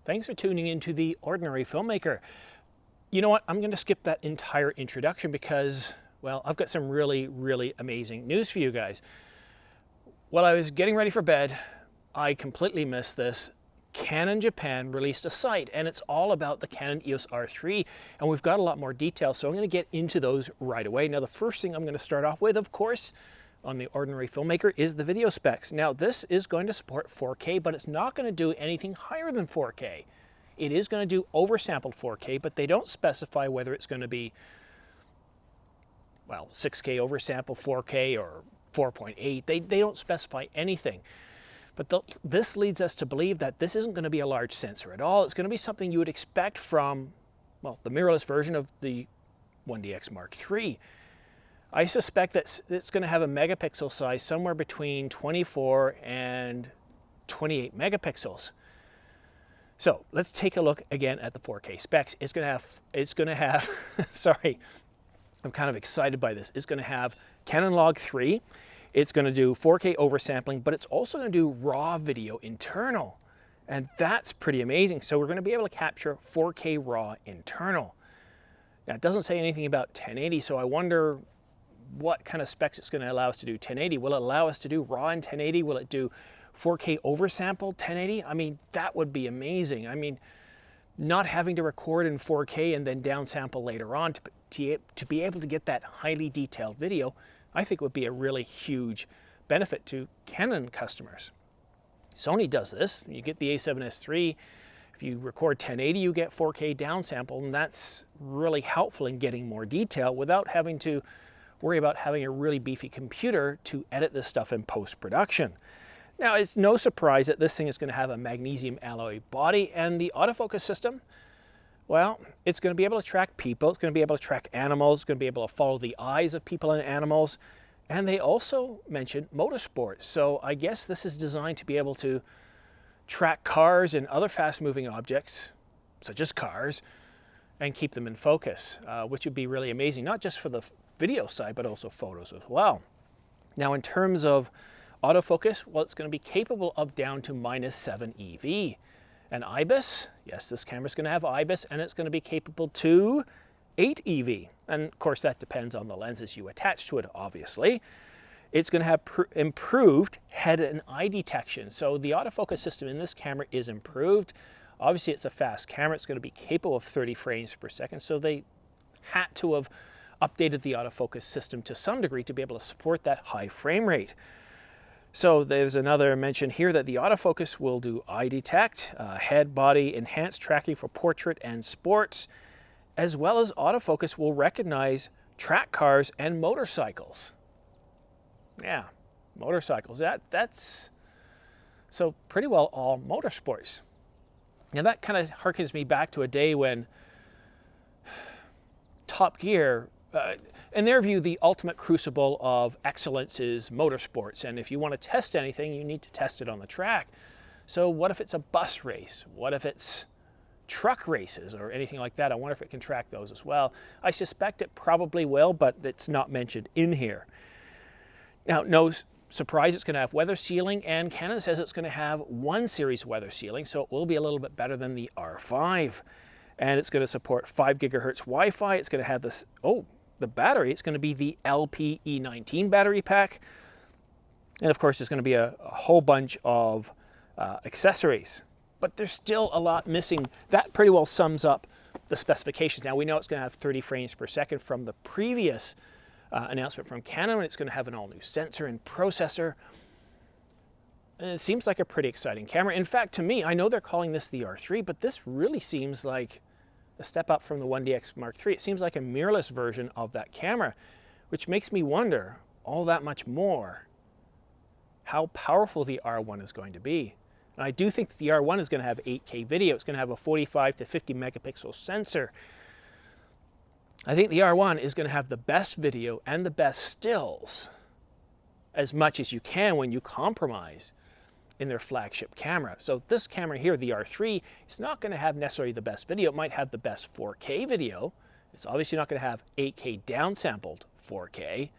Thanks for tuning into The Ordinary Filmmaker. You know what? I'm going to skip that entire introduction because, well, I've got some really amazing news for you guys. While I was getting ready for bed, I completely missed this. Canon Japan released a site, and it's all about the Canon EOS R3, and we've got a lot more details, so I'm going to get into those right away. Now, the first thing I'm going to start off with, of course, on The Ordinary Filmmaker is the video specs. Now, this is going to support 4K, but it's not going to do anything higher than 4K. It is going to do oversampled 4K, but they don't specify whether it's going to be, well, 6K oversample 4K or 4.8. They don't specify anything. But this leads us to believe that this isn't going to be a large sensor at all. It's going to be something you would expect from, well, the mirrorless version of the 1DX Mark III. I suspect that it's going to have a megapixel size somewhere between 24 and 28 megapixels. So let's take a look again at the 4K specs. It's going to have, sorry, I'm kind of excited by this. It's going to have Canon Log3. It's going to do 4K oversampling, but it's also going to do raw video internal. And that's pretty amazing. So we're going to be able to capture 4K raw internal. Now, it doesn't say anything about 1080, so I wonder what kind of specs it's going to allow us to do 1080. Will it allow us to do raw in 1080? Will it do 4K oversampled 1080? I mean, that would be amazing. I mean, not having to record in 4K and then downsample later on to be able to get that highly detailed video, I think would be a really huge benefit to Canon customers. Sony does this. You get the A7S III. If you record 1080, you get 4K downsample, and that's really helpful in getting more detail without having to worry about having a really beefy computer to edit this stuff in post-production. Now, it's no surprise that this thing is going to have a magnesium alloy body, and the autofocus system, well, it's going to be able to track people, it's going to be able to track animals, it's going to be able to follow the eyes of people and animals, and they also mentioned motorsports. So I guess this is designed to be able to track cars and other fast-moving objects, such as cars, and keep them in focus, which would be really amazing, not just for the video side, but also photos as well. Now, in terms of autofocus, well, it's going to be capable of down to -7 EV. And IBIS, yes, this camera's going to have IBIS, and it's going to be capable to 8 EV. And of course, that depends on the lenses you attach to it, obviously. It's going to have improved head and eye detection. So the autofocus system in this camera is improved. Obviously, it's a fast camera. It's going to be capable of 30 frames per second. So they had to have updated the autofocus system to some degree to be able to support that high frame rate. So there's another mention here that the autofocus will do eye detect, head, body, enhanced tracking for portrait and sports, as well as autofocus will recognize track cars and motorcycles. Yeah, motorcycles. That's so pretty well all motorsports. Now that kind of harkens me back to a day when Top Gear, in their view, the ultimate crucible of excellence is motorsports. And if you want to test anything, you need to test it on the track. So what if it's a bus race? What if it's truck races or anything like that? I wonder if it can track those as well. I suspect it probably will, but it's not mentioned in here. Now, no surprise, it's going to have weather sealing, and Canon says it's going to have 1 series weather sealing, so it will be a little bit better than the R5. And it's going to support 5 gigahertz Wi-Fi. It's going to have this, the battery, it's going to be the LPE19 battery pack. And of course, there's going to be a whole bunch of accessories. But there's still a lot missing. That pretty well sums up the specifications. Now, we know it's going to have 30 frames per second from the previous announcement from Canon, and it's going to have an all-new sensor and processor. And it seems like a pretty exciting camera. In fact, to me, I know they're calling this the R3, but this really seems like a step up from the 1DX Mark III. It seems like a mirrorless version of that camera, which makes me wonder all that much more how powerful the R1 is going to be. And I do think the R1 is going to have 8K video. It's going to have a 45 to 50 megapixel sensor. I think the R1 is going to have the best video and the best stills as much as you can when you compromise in their flagship camera. So this camera here, the R3, is not going to have necessarily the best video. It might have the best 4K video. It's obviously not going to have 8K downsampled 4K,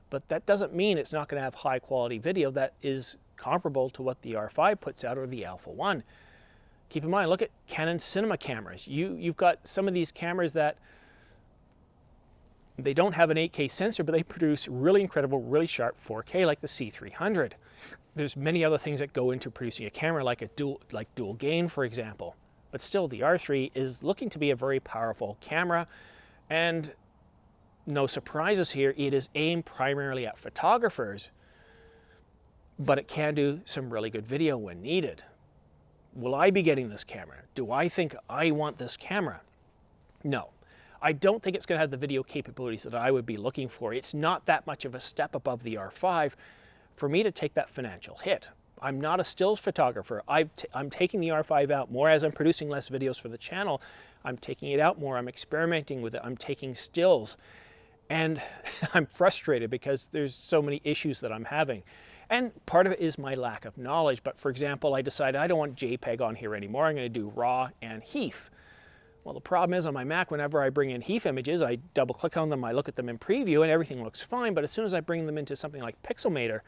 but that doesn't mean it's not going to have high quality video that is comparable to what the R5 puts out or the Alpha 1. Keep in mind, look at Canon cinema cameras. You've got some of these cameras that they don't have an 8K sensor, but they produce really incredible, really sharp 4K, like the C300. There's many other things that go into producing a camera, like dual gain, for example. But still, the R3 is looking to be a very powerful camera, and no surprises here, it is aimed primarily at photographers, but it can do some really good video when needed. Will I be getting this camera? Do I think I want this camera? No. I don't think it's going to have the video capabilities that I would be looking for. It's not that much of a step above the R5 for me to take that financial hit. I'm not a stills photographer. I'm taking the R5 out more as I'm producing less videos for the channel. I'm taking it out more. I'm experimenting with it. I'm taking stills. And I'm frustrated because there's so many issues that I'm having. And part of it is my lack of knowledge. But for example, I decided I don't want JPEG on here anymore. I'm going to do RAW and HEIF. Well, the problem is on my Mac, whenever I bring in HEIF images, I double click on them, I look at them in preview, and everything looks fine. But as soon as I bring them into something like Pixelmator,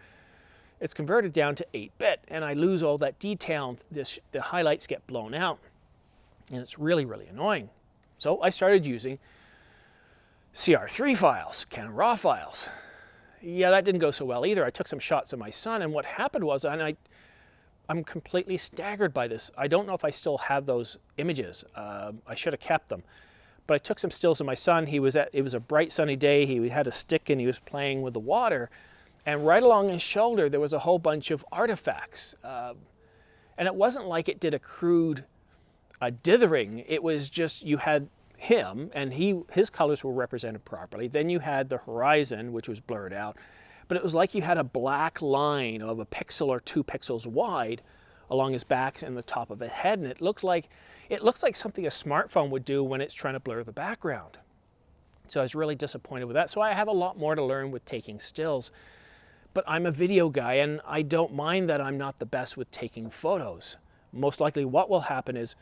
it's converted down to 8-bit, and I lose all that detail. The highlights get blown out, and it's really, really annoying. So I started using CR3 files, Canon RAW files. Yeah, that didn't go so well either. I took some shots of my son, and what happened was, I'm completely staggered by this. I don't know if I still have those images. I should have kept them. But I took some stills of my son. It was a bright sunny day. He had a stick and he was playing with the water. And right along his shoulder, there was a whole bunch of artifacts. And it wasn't like it did a crude dithering. It was just, you had him and his colors were represented properly. Then you had the horizon, which was blurred out. But it was like you had a black line of a pixel or 2 pixels wide along his back and the top of his head, and it looks like something a smartphone would do when it's trying to blur the background. So I was really disappointed with that. So I have a lot more to learn with taking stills. But I'm a video guy, and I don't mind that I'm not the best with taking photos. Most likely what will happen is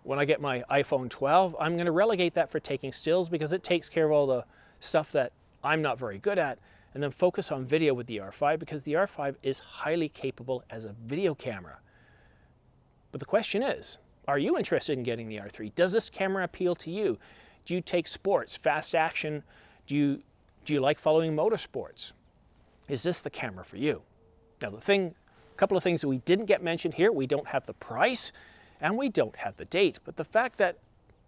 when I get my iPhone 12, I'm going to relegate that for taking stills because it takes care of all the stuff that I'm not very good at, and then focus on video with the R5 because the R5 is highly capable as a video camera. But the question is, are you interested in getting the R3? Does this camera appeal to you? Do you take sports, fast action? Do you like following motorsports? Is this the camera for you? Now a couple of things that we didn't get mentioned here, we don't have the price and we don't have the date. But the fact that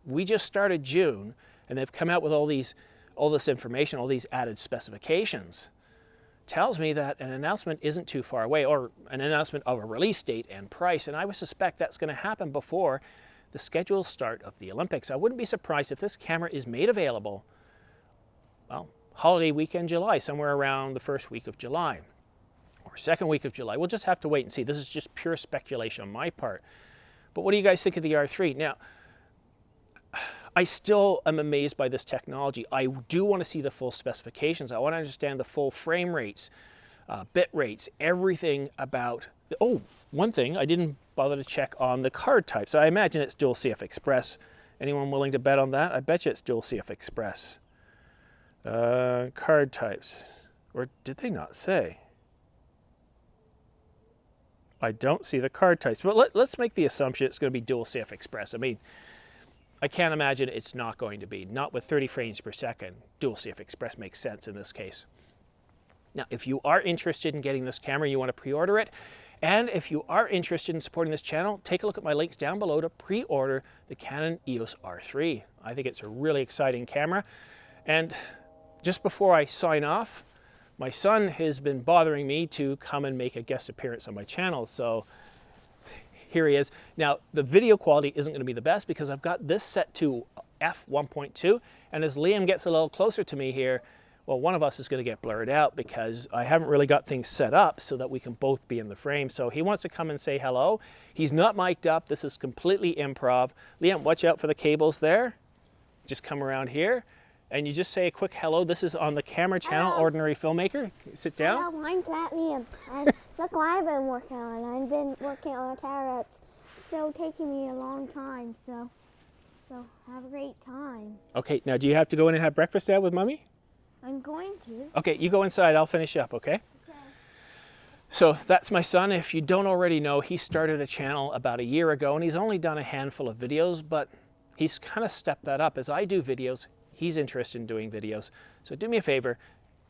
we just started June and they've come out with all this information, all these added specifications, tells me that an announcement isn't too far away, or an announcement of a release date and price, and I would suspect that's going to happen before the scheduled start of the Olympics. I wouldn't be surprised if this camera is made available, well, holiday weekend July, somewhere around the first week of July, or second week of July. We'll just have to wait and see. This is just pure speculation on my part. But what do you guys think of the R3? Now, I still am amazed by this technology. I do want to see the full specifications. I want to understand the full frame rates, bit rates, everything about... one thing, I didn't bother to check on the card types. I imagine it's dual CF Express. Anyone willing to bet on that? I bet you it's dual CF Express. Card types. Or did they not say? I don't see the card types. But let's make the assumption it's going to be dual CF Express. I mean, I can't imagine it's not going to be. Not with 30 frames per second. Dual CF Express makes sense in this case. Now, if you are interested in getting this camera, you want to pre-order it. And if you are interested in supporting this channel, take a look at my links down below to pre-order the Canon EOS R3. I think it's a really exciting camera. And just before I sign off, my son has been bothering me to come and make a guest appearance on my channel. So here he is. Now, the video quality isn't going to be the best because I've got this set to f1.2, and as Liam gets a little closer to me here, well, one of us is going to get blurred out because I haven't really got things set up so that we can both be in the frame. So he wants to come and say hello. He's not mic'd up. This is completely improv. Liam, watch out for the cables there. Just come around here, and you just say a quick hello. This is on the camera channel, Ordinary Filmmaker. Sit down. Hello, mine's Liam. And look what I've been working on. I've been working on a camera that's still taking me a long time, so have a great time. Okay, now do you have to go in and have breakfast now with Mommy? I'm going to. Okay, you go inside. I'll finish up, okay? Okay. So that's my son. If you don't already know, he started a channel about a year ago, and he's only done a handful of videos, but he's kind of stepped that up. As I do videos, he's interested in doing videos. So do me a favor,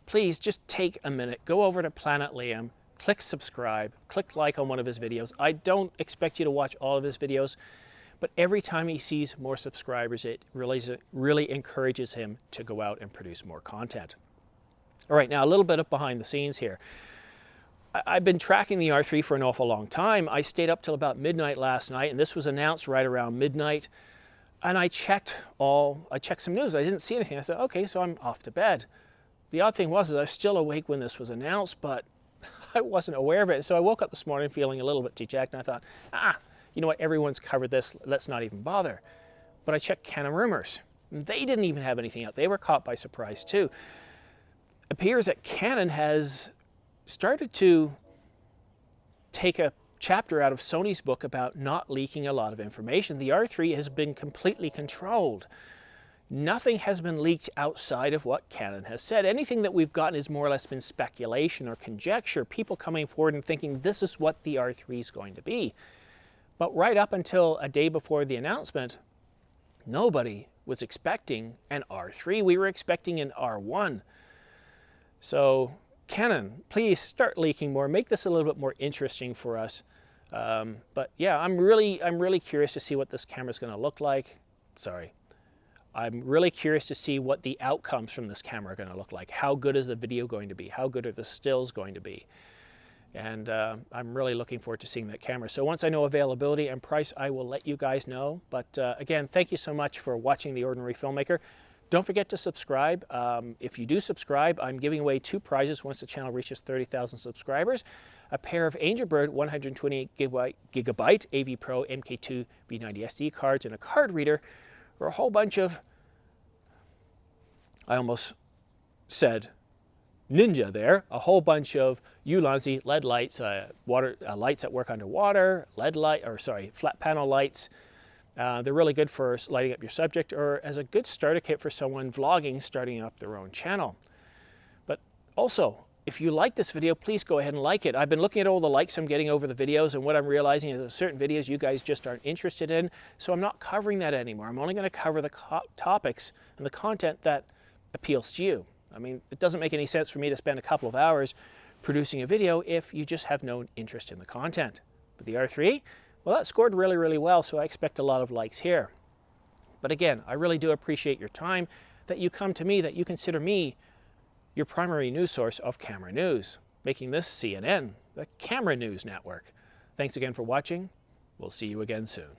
please just take a minute, go over to Planet Liam, click subscribe, click like on one of his videos. I don't expect you to watch all of his videos, but every time he sees more subscribers, it really encourages him to go out and produce more content. All right, now a little bit of behind the scenes here. I've been tracking the R3 for an awful long time. I stayed up till about midnight last night, and this was announced right around midnight. And I checked some news. I didn't see anything. I said, okay, so I'm off to bed. The odd thing was I was still awake when this was announced, but I wasn't aware of it. So I woke up this morning feeling a little bit dejected, and I thought, you know what, everyone's covered this, let's not even bother. But I checked Canon rumors. They didn't even have anything out. They were caught by surprise too. It appears that Canon has started to take a chapter out of Sony's book about not leaking a lot of information. The R3 has been completely controlled. Nothing has been leaked outside of what Canon has said. Anything that we've gotten has more or less been speculation or conjecture, people coming forward and thinking this is what the R3 is going to be. But right up until a day before the announcement, nobody was expecting an R3. We were expecting an R1. So Canon, please start leaking more. Make this a little bit more interesting for us. But yeah, I'm really curious to see what this camera is going to look like. I'm really curious to see what the outcomes from this camera are going to look like. How good is the video going to be? How good are the stills going to be? And I'm really looking forward to seeing that camera. So once I know availability and price, I will let you guys know. But again, thank you so much for watching The Ordinary Filmmaker. Don't forget to subscribe. If you do subscribe, I'm giving away 2 prizes once the channel reaches 30,000 subscribers. A pair of Angelbird 128 gigabyte AV Pro MK2 B90 SD cards and a card reader, or a whole bunch of, I almost said Ninja there, a whole bunch of Ulanzi LED lights, lights that work underwater, flat panel lights. They're really good for lighting up your subject or as a good starter kit for someone vlogging, starting up their own channel. But also, if you like this video, please go ahead and like it. I've been looking at all the likes I'm getting over the videos, and what I'm realizing is that certain videos you guys just aren't interested in, so I'm not covering that anymore. I'm only going to cover the topics and the content that appeals to you. I mean, it doesn't make any sense for me to spend a couple of hours producing a video if you just have no interest in the content. But the R3, well, that scored really well, so I expect a lot of likes here. But again, I really do appreciate your time, that you come to me, that you consider me your primary news source of camera news, making this CNN, the Camera News Network. Thanks again for watching. We'll see you again soon.